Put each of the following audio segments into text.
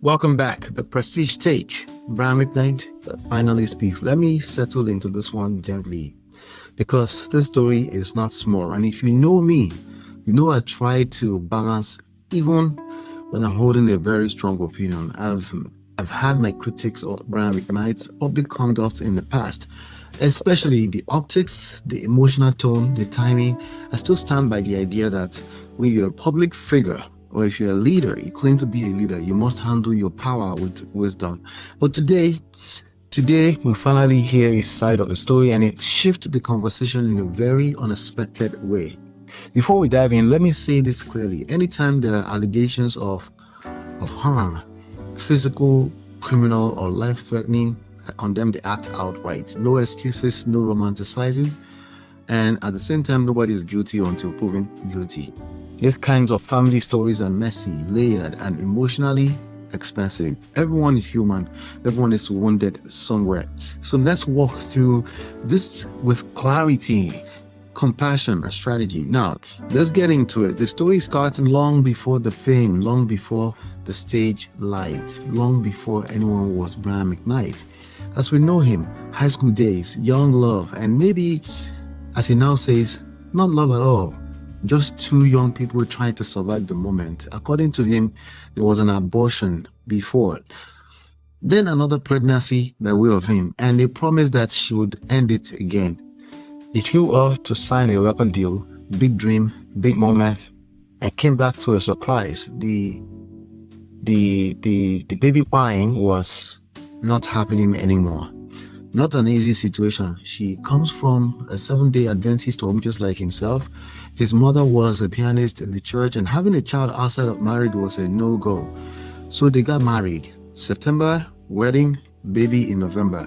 Welcome back. The Prestige Take. Brian McKnight finally speaks. Let me settle into this one gently because this story is not small. And if you know me, you know I try to balance even when I'm holding a very strong opinion. I've had my critics of Brian McKnight's public conduct in the past, especially the optics, the emotional tone, the timing. I still stand by the idea that when you're a public figure, or if you're a leader, you claim to be a leader, you must handle your power with wisdom. But today we finally hear his side of the story, and it shifts the conversation in a very unexpected way. Before we dive in, let me say this clearly. Anytime there are allegations of harm, physical, criminal, or life-threatening, I condemn the act outright. No excuses, no romanticizing, and at the same time, nobody is guilty until proven guilty. These kinds of family stories are messy, layered, and emotionally expensive. Everyone is human. Everyone is wounded somewhere. So let's walk through this with clarity, compassion, and strategy. Now, let's get into it. The story starts long before the fame, long before the stage lights, long before anyone was Brian McKnight. As we know him, high school days, young love, and maybe, as he now says, not love at all. Just two young people trying to survive the moment. According to him, there was an abortion before. Then another pregnancy by way of him, and they promised that she would end it again. He flew off to sign a record deal, big dream, big moment, and came back to a surprise. The baby crying was not happening anymore. Not an easy situation. She comes from a Seventh-day Adventist home just like himself. His mother was a pianist in the church, and having a child outside of marriage was a no-go. So they got married. September, wedding, baby in November.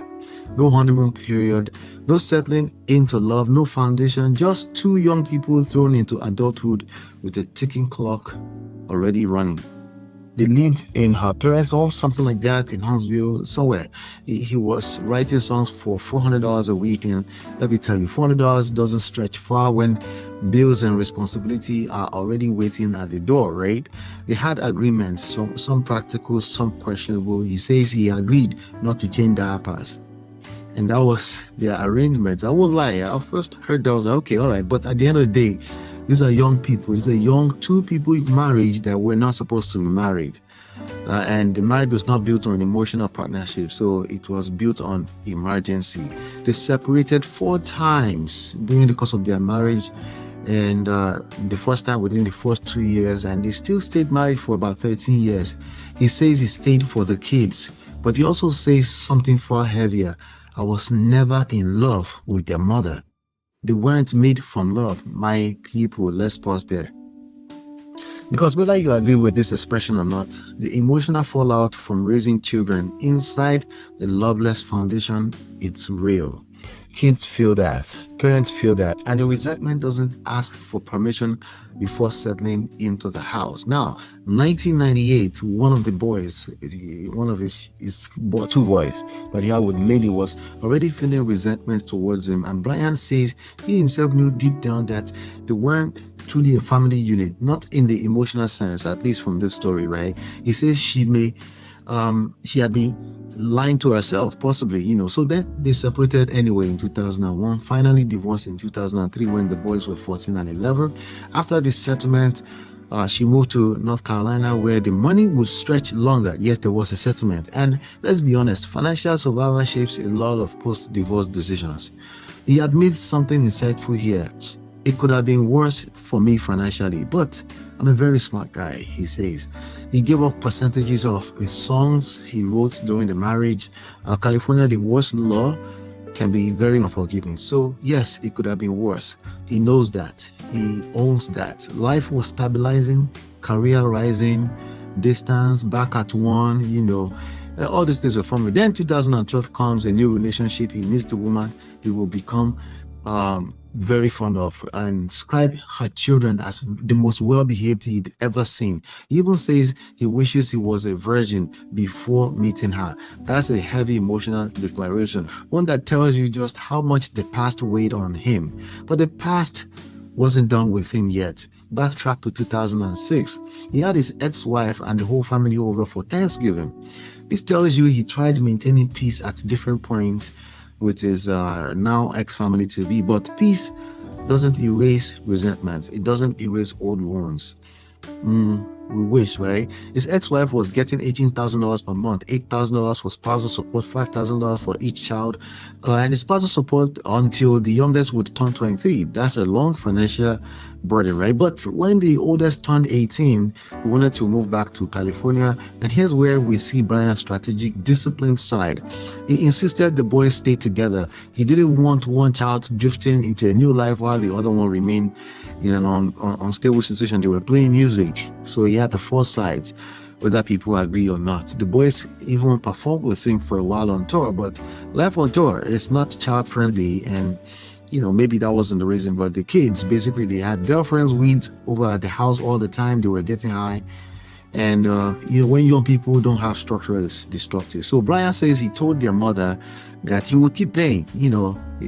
No honeymoon period, no settling into love, no foundation, just two young people thrown into adulthood with a ticking clock already running. They lived in her parents' home, something like that, in Huntsville, somewhere. He was writing songs for $400 a week, and let me tell you, $400 doesn't stretch far when bills and responsibility are already waiting at the door, right? They had agreements, some practical, some questionable. He says he agreed not to change diapers, and that was their arrangement. I won't lie, I first heard that, I was like, okay, all right, but at the end of the day, these are young people. These are young two people married that were not supposed to be married. And the marriage was not built on an emotional partnership, so it was built on emergency. They separated 4 times during the course of their marriage, and the first time within the first 2 years, and they still stayed married for about 13 years. He says he stayed for the kids, but he also says something far heavier. I was never in love with their mother. They weren't made from love. My people, let's pause there. Because whether you agree with this expression or not, the emotional fallout from raising children inside the loveless foundation, it's real. Kids feel that, parents feel that, and the resentment doesn't ask for permission before settling into the house. Now, 1998, one of the boys, one of his 2 boys, but he had with Lily, was already feeling resentment towards him. And Brian says he himself knew deep down that they weren't truly a family unit, not in the emotional sense, at least from this story, right? He says she had been lying to herself, possibly, so then they separated anyway in 2001, finally divorced in 2003 when the boys were 14 and 11. After the settlement, she moved to North Carolina where the money would stretch longer, yet there was a settlement. And let's be honest, financial survival shapes a lot of post-divorce decisions. He admits something insightful here. It could have been worse for me financially, but I'm a very smart guy, he says. He gave up percentages of his songs he wrote during the marriage. California divorce law can be very unforgiving. So yes, it could have been worse. He knows that. He owns that. Life was stabilizing, career rising, distance, back at one, all these things were from me. Then 2012 comes, a new relationship. He meets the woman he will become very fond of, and describe her children as the most well-behaved he'd ever seen. He even says he wishes he was a virgin before meeting her. That's a heavy emotional declaration, one that tells you just how much the past weighed on him. But the past wasn't done with him yet. Backtrack to 2006. He had his ex-wife and the whole family over for Thanksgiving. This tells you he tried maintaining peace at different points with his now ex-family to be, but peace doesn't erase resentment. It doesn't erase old wounds. We wish, right? His ex-wife was getting $18,000 per month, $8,000 for spousal support, $5,000 for each child, and his spousal support until the youngest would turn 23. That's a long financial burden, right? But when the oldest turned 18, he wanted to move back to California, and here's where we see Brian's strategic, disciplined side. He insisted the boys stay together. He didn't want one child drifting into a new life while the other one remained in an unstable situation. They were playing music, so he had the foresight, whether people agree or not. The boys even performed with him for a while on tour, but life on tour is not child friendly, and maybe that wasn't the reason, but the kids, basically, they had girlfriends weed over at the house all the time. They were getting high. And, when young people don't have structure, it's destructive. So Brian says he told their mother that he would keep paying,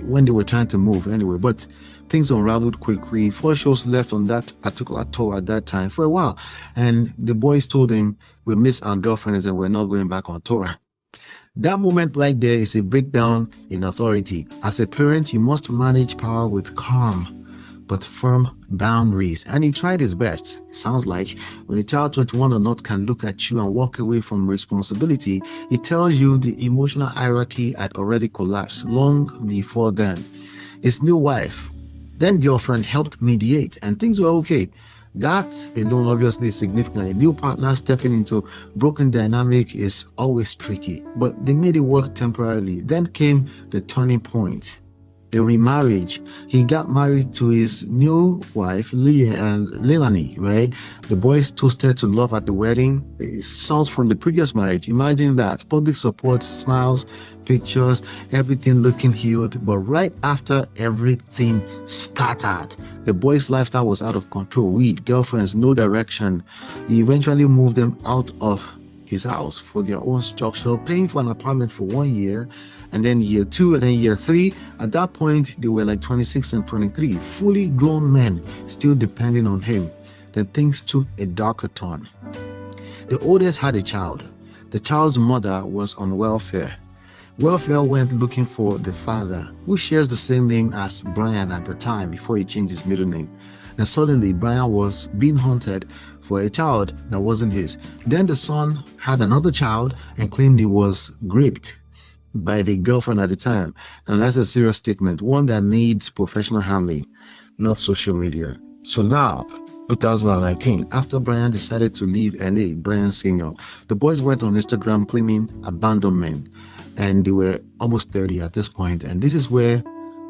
when they were trying to move anyway. But things unraveled quickly. 4 shows left on that particular tour at that time for a while. And the boys told him, we miss our girlfriends and we're not going back on tour. That moment right there is a breakdown in authority. As a parent, you must manage power with calm but firm boundaries. And he tried his best. It sounds like when a child 21 or not can look at you and walk away from responsibility, it tells you the emotional hierarchy had already collapsed long before then. His new wife, then girlfriend, helped mediate and things were okay. That alone obviously is significant. A new partner stepping into broken dynamic is always tricky, but they made it work temporarily. Then came the turning point, a remarriage. He got married to his new wife, Leilani, right? The boys toasted to love at the wedding. It sounds from the previous marriage. Imagine that. Public support, smiles, pictures, everything looking healed. But right after, everything scattered. The boys' lifestyle was out of control. Weed, girlfriends, no direction. He eventually moved them out of his house for their own structure, paying for an apartment for 1 year, and then year 2, and then year 3. At that point, they were like 26 and 23, fully grown men, still depending on him. Then things took a darker turn. The oldest had a child. The child's mother was on welfare. Welfare went looking for the father, who shares the same name as Brian at the time before he changed his middle name. And suddenly, Brian was being hunted for a child that wasn't his. Then the son had another child and claimed he was raped by the girlfriend at the time. And that's a serious statement, one that needs professional handling, not social media. So now, 2019, after Brian decided to leave LA, Brian Sr., the boys went on Instagram claiming abandonment, and they were almost 30 at this point. And this is where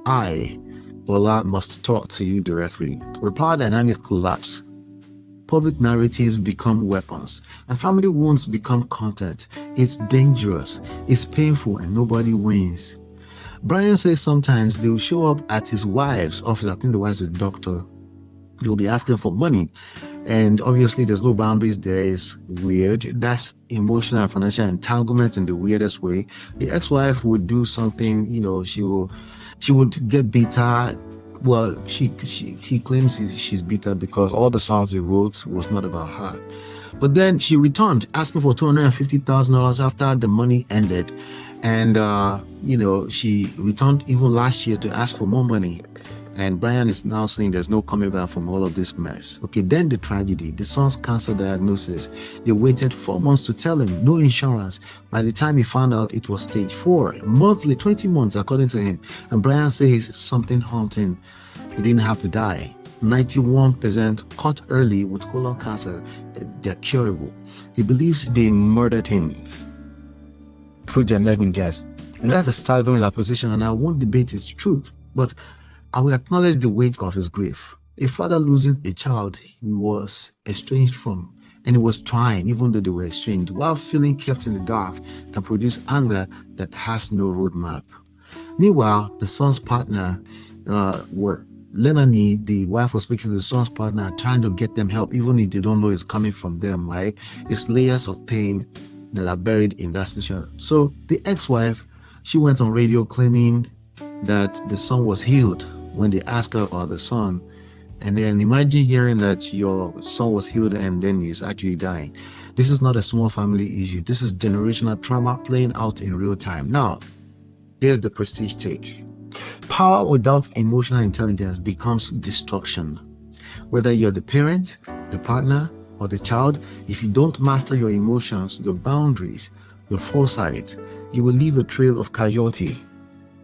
I, Ola, must talk to you directly. Where power dynamics collapse, public narratives become weapons, and family wounds become content. It's dangerous, it's painful, and nobody wins. Brian says sometimes they'll show up at his wife's office. I think the wife's a doctor. They'll be asking for money, and obviously there's no boundaries there. It's weird. That's emotional and financial entanglement in the weirdest way. The ex-wife would do something, she would get bitter. Well, he claims she's bitter because all the songs he wrote was not about her. But then she returned, asking for $250,000 after the money ended. And, she returned even last year to ask for more money. And Brian is now saying there's no coming back from all of this mess. Okay, then the tragedy, the son's cancer diagnosis. They waited 4 months to tell him, no insurance. By the time he found out, it was stage 4, monthly, 20 months according to him. And Brian says something haunting. He didn't have to die. 91% caught early with colon cancer. They're curable. He believes they murdered him through their living gas. And that's a staggering position, and I won't debate its truth. But I will acknowledge the weight of his grief. A father losing a child he was estranged from, and he was trying, even though they were estranged, while feeling kept in the dark, can produce anger that has no roadmap. Meanwhile, the son's partner, Leilani, the wife, was speaking to the son's partner, trying to get them help, even if they don't know it's coming from them, right? It's layers of pain that are buried in that situation. So the ex-wife, she went on radio claiming that the son was healed when they asked her about the son. And then imagine hearing that your son was healed and then he's actually dying. This is not a small family issue. This is generational trauma playing out in real time. Now, here's the prestige take. Power without emotional intelligence becomes destruction. Whether you're the parent, the partner, or the child, if you don't master your emotions, your boundaries, your foresight, you will leave a trail of casualty.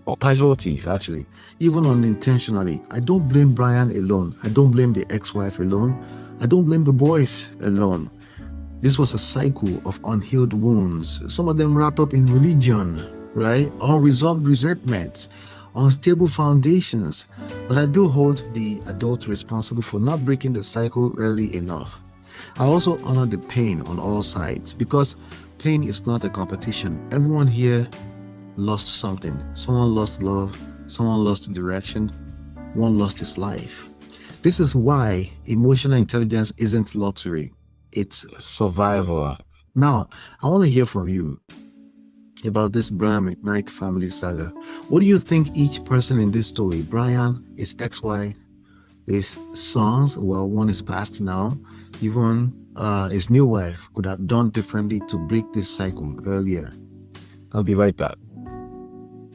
Or casualties, actually, even unintentionally. I don't blame Brian alone. I don't blame the ex-wife alone. I don't blame the boys alone. This was a cycle of unhealed wounds. Some of them wrapped up in religion, right? Unresolved resentments, unstable foundations. But I do hold the adult responsible for not breaking the cycle early enough. I also honor the pain on all sides because pain is not a competition. Everyone here lost something. Someone lost love, someone lost direction, one lost his life. This is why emotional intelligence isn't lottery, it's survival. Now, I want to hear from you about this Brian McKnight family saga. What do you think each person in this story, Brian, his ex-wife, his sons, well, one is passed now, even his new wife, could have done differently to break this cycle earlier? I'll be right back.